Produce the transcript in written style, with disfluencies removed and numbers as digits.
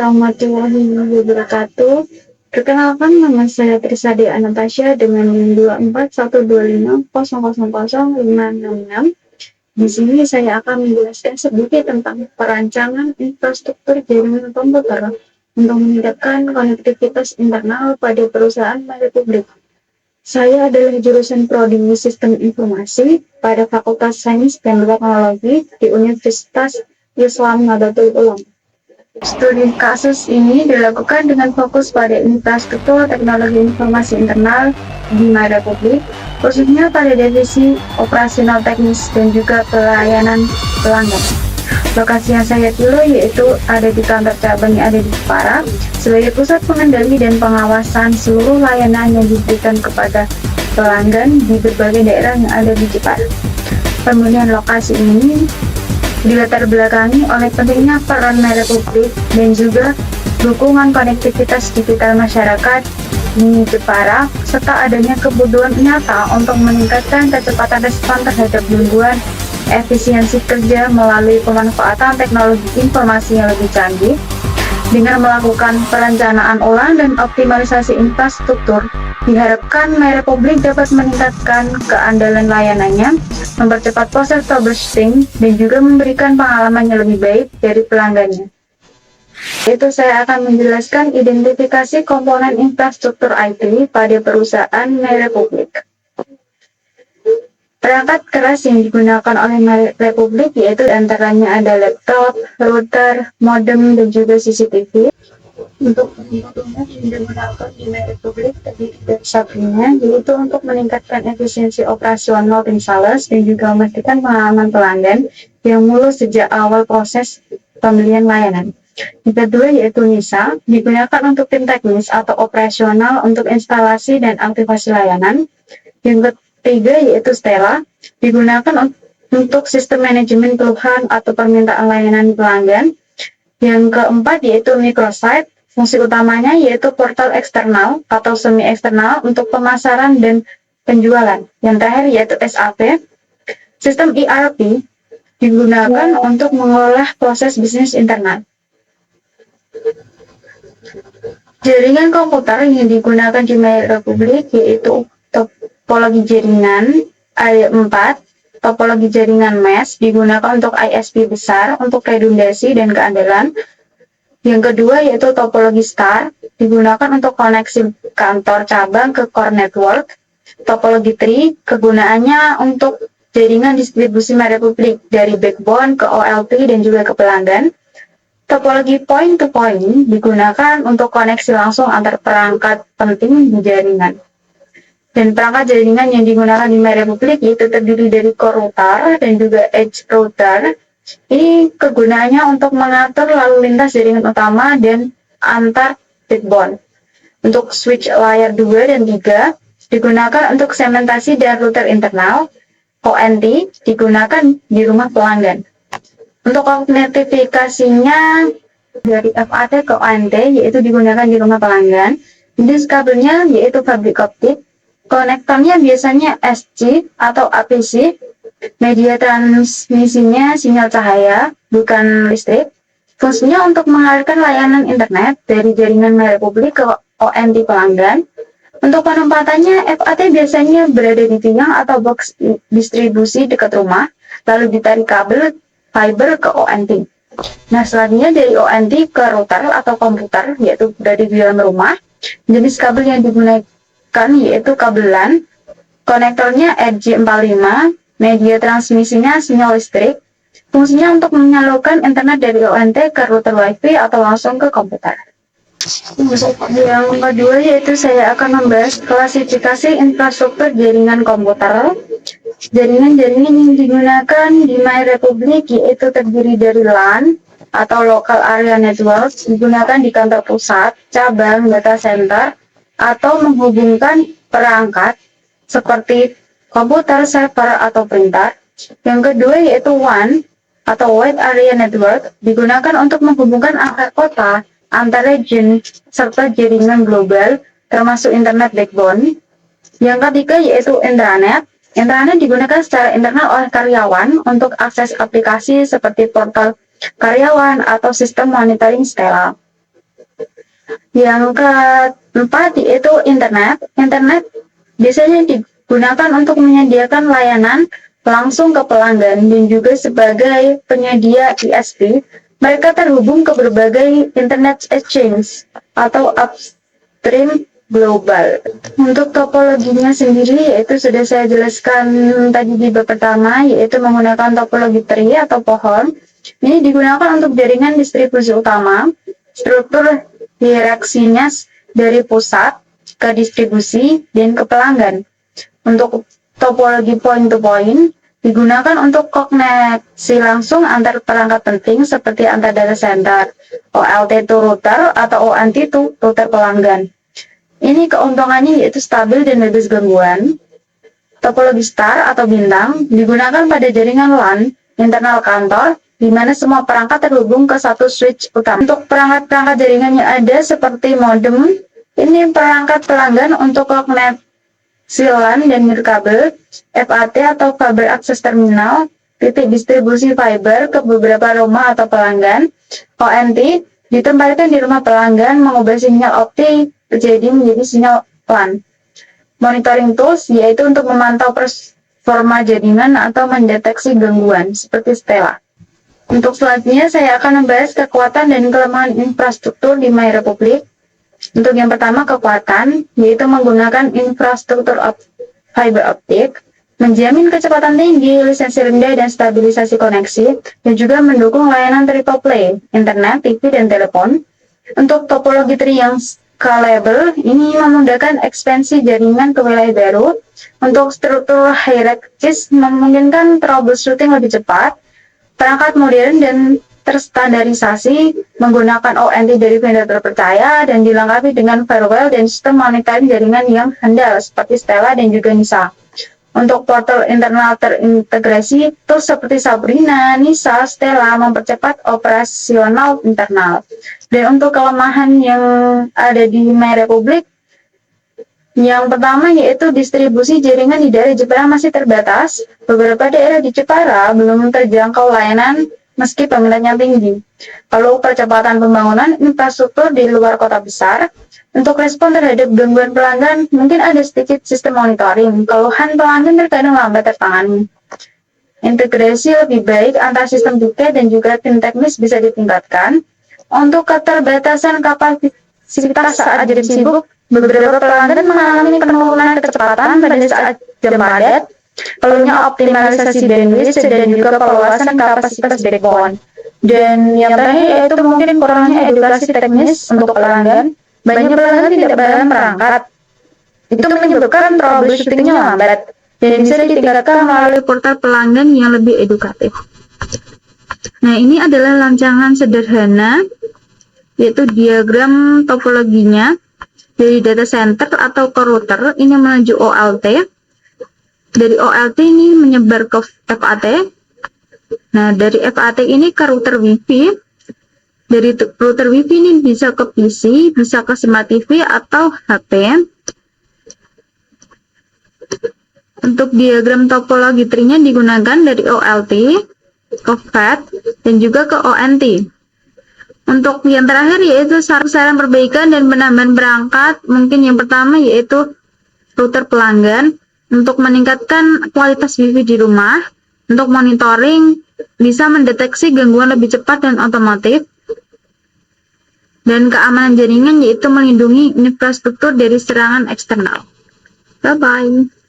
warahmatullahi wabarakatuh. Perkenalkan, nama saya Trisadi Anastasia dengan NIM 24125000056. Di sini saya akan menjelaskan sedikit tentang perancangan infrastruktur jaringan komputer untuk meningkatkan konektivitas internal pada perusahaan publik. Saya adalah jurusan Prodi Sistem Informasi pada Fakultas Sains dan Teknologi di Universitas Islam Nahdlatul Ulama. Studi kasus ini dilakukan dengan fokus pada infrastruktur teknologi informasi internal di Republik, khususnya pada divisi operasional teknis dan juga pelayanan pelanggan. Lokasi yang saya pilih yaitu ada di kantor cabang yang ada di Jepara sebagai pusat pengendali dan pengawasan seluruh layanan yang diberikan kepada pelanggan di berbagai daerah yang ada di Jepara. Pemilihan lokasi ini dilatar belakangi oleh pentingnya peran Republik dan juga dukungan konektivitas digital masyarakat di Jepara, serta adanya kebutuhan nyata untuk meningkatkan kecepatan respon terhadap gangguan efisiensi kerja melalui pemanfaatan teknologi informasi yang lebih canggih. Dengan melakukan perencanaan ulang dan optimalisasi infrastruktur, diharapkan Republik dapat meningkatkan keandalan layanannya, mempercepat proses troubleshooting, dan juga memberikan pengalaman yang lebih baik dari pelanggannya. Itu saya akan menjelaskan identifikasi komponen infrastruktur IT pada perusahaan Republik. Perangkat keras yang digunakan oleh Republik yaitu antaranya ada laptop, router, modem, dan juga CCTV. Untuk kebutuhan yang digunakan di Republik terdiri dari satunya, yaitu untuk meningkatkan efisiensi operasional tim sales dan juga memastikan pengalaman pelanggan yang mulus sejak awal proses pembelian layanan. Yang kedua yaitu NISA, digunakan untuk tim teknis atau operasional untuk instalasi dan aktivasi layanan. Yang ketiga yaitu Stella, digunakan untuk sistem manajemen keluhan atau permintaan layanan pelanggan. Yang keempat yaitu microsite, fungsi utamanya yaitu portal eksternal atau semi eksternal untuk pemasaran dan penjualan. Yang terakhir yaitu SAP, sistem ERP, digunakan untuk mengolah proses bisnis internal. Jaringan komputer yang digunakan di Republik yaitu topologi jaringan ada 4, topologi jaringan mesh digunakan untuk ISP besar untuk redundansi dan keandalan. Yang kedua yaitu topologi star digunakan untuk koneksi kantor cabang ke core network. Topologi tree kegunaannya untuk jaringan distribusi Republik dari backbone ke OLT dan juga ke pelanggan. Topologi point to point digunakan untuk koneksi langsung antar perangkat penting di jaringan. Dan perangkat jaringan yang digunakan di Republik yaitu terdiri dari core router dan juga edge router. Ini kegunaannya untuk mengatur lalu lintas jaringan utama dan antar backbone. Untuk switch layer 2 dan 3 digunakan untuk segmentasi dan router internal. ONT digunakan di rumah pelanggan. Untuk konektifikasinya dari FAT ke ONT yaitu digunakan di rumah pelanggan. Jenis kabelnya yaitu fabrik optik. Konektornya biasanya SC atau APC. Media transmisinya sinyal cahaya, bukan listrik. Fungsinya untuk mengalirkan layanan internet dari jaringan Republik ke ONT pelanggan. Untuk penempatannya, FAT biasanya berada di tiang atau box distribusi dekat rumah, lalu ditarik kabel fiber ke ONT. Nah, selanjutnya dari ONT ke router atau komputer, yaitu berada di dalam rumah. Jenis kabel yang digunakan yaitu kabel LAN. Konektornya RJ45, media transmisinya sinyal listrik. Fungsinya untuk menyalurkan internet dari ONT ke router WiFi atau langsung ke komputer. Yang kedua yaitu saya akan membahas klasifikasi infrastruktur jaringan komputer. Jaringan-jaringan yang digunakan di Republik yaitu terdiri dari LAN atau Local Area Network, digunakan di kantor pusat, cabang, data center, atau menghubungkan perangkat seperti komputer, server, atau printer. Yang kedua yaitu WAN atau Wide Area Network, digunakan untuk menghubungkan antar kota, antar region, serta jaringan global, termasuk internet backbone. Yang ketiga yaitu intranet. Intranet digunakan secara internal oleh karyawan untuk akses aplikasi seperti portal karyawan atau sistem monitoring Stella. Yang keempat yaitu internet. Internet biasanya digunakan untuk menyediakan layanan langsung ke pelanggan dan juga sebagai penyedia ISP. Mereka terhubung ke berbagai internet exchange atau upstream global. Untuk topologinya sendiri yaitu sudah saya jelaskan tadi di bab pertama, yaitu menggunakan topologi tree atau pohon. Ini digunakan untuk jaringan distribusi utama. Struktur hierarkinya dari pusat ke distribusi dan ke pelanggan. Untuk topologi point to point digunakan untuk koneksi langsung antar perangkat penting seperti antar data center, OLT to router atau ONT to router pelanggan. Ini keuntungannya yaitu stabil dan bebas gangguan. Topologi star atau bintang digunakan pada jaringan LAN internal kantor, di mana semua perangkat terhubung ke satu switch utama. Untuk perangkat-perangkat jaringan yang ada seperti modem, ini perangkat pelanggan untuk koneksi LAN dan nirkabel, FAT atau fiber access terminal, titik distribusi fiber ke beberapa rumah atau pelanggan. ONT ditempatkan di rumah pelanggan, mengubah sinyal optik menjadi sinyal LAN. Monitoring tools yaitu untuk memantau performa jaringan atau mendeteksi gangguan seperti Stella. Untuk selanjutnya saya akan membahas kekuatan dan kelemahan infrastruktur di MyRepublic. Untuk yang pertama kekuatan yaitu menggunakan infrastruktur fiber optik, menjamin kecepatan tinggi, lisensi rendah dan stabilisasi koneksi, dan juga mendukung layanan triple play, internet, TV dan telepon. Untuk topologi tree yang scalable, ini memudahkan ekspansi jaringan ke wilayah baru. Untuk struktur hierarkis, memungkinkan troubleshooting lebih cepat. Perangkat modern dan terstandarisasi menggunakan ONT dari vendor terpercaya dan dilengkapi dengan firewall dan sistem monitoring jaringan yang handal seperti Stella dan juga NISA. Untuk portal internal terintegrasi, tools seperti Sabrina, NISA, Stella mempercepat operasional internal. Dan untuk kelemahan yang ada di MyRepublic, yang pertama yaitu distribusi jaringan di daerah Jepara masih terbatas. Beberapa daerah di Jepara belum terjangkau layanan meski peminatnya tinggi. Lalu percepatan pembangunan infrastruktur di luar kota besar. Untuk respon terhadap gangguan pelanggan, mungkin ada sedikit sistem monitoring. Keluhan pelanggan terkadang lambat tertangani. Integrasi lebih baik antar sistem tiket dan juga tim teknis bisa ditingkatkan. Untuk keterbatasan kapasitas saat jam sibuk, beberapa pelanggan mengalami penurunan kecepatan pada saat jam padat. Perlunya optimalisasi bandwidth dan juga perluasan kapasitas backbone. Dan yang terakhir yaitu mungkin kurangnya edukasi teknis untuk pelanggan. Banyak pelanggan tidak paham perangkat. Itu menyebabkan troubleshootingnya lambat dan bisa ditingkatkan melalui portal pelanggan yang lebih edukatif. Nah, ini adalah rancangan sederhana yaitu diagram topologinya dari data center atau ke router ini menuju OLT. Dari OLT ini menyebar ke FAT. Nah, dari FAT ini ke router WiFi. Dari router WiFi ini bisa ke PC, bisa ke Smart TV atau HP. Untuk diagram topologi tree-nya digunakan dari OLT, ke FAT, dan juga ke ONT. Untuk yang terakhir yaitu saran perbaikan dan penambahan perangkat. Mungkin yang pertama yaitu router pelanggan untuk meningkatkan kualitas WiFi di rumah. Untuk monitoring bisa mendeteksi gangguan lebih cepat dan otomatis. Dan keamanan jaringan yaitu melindungi infrastruktur dari serangan eksternal. Bye-bye.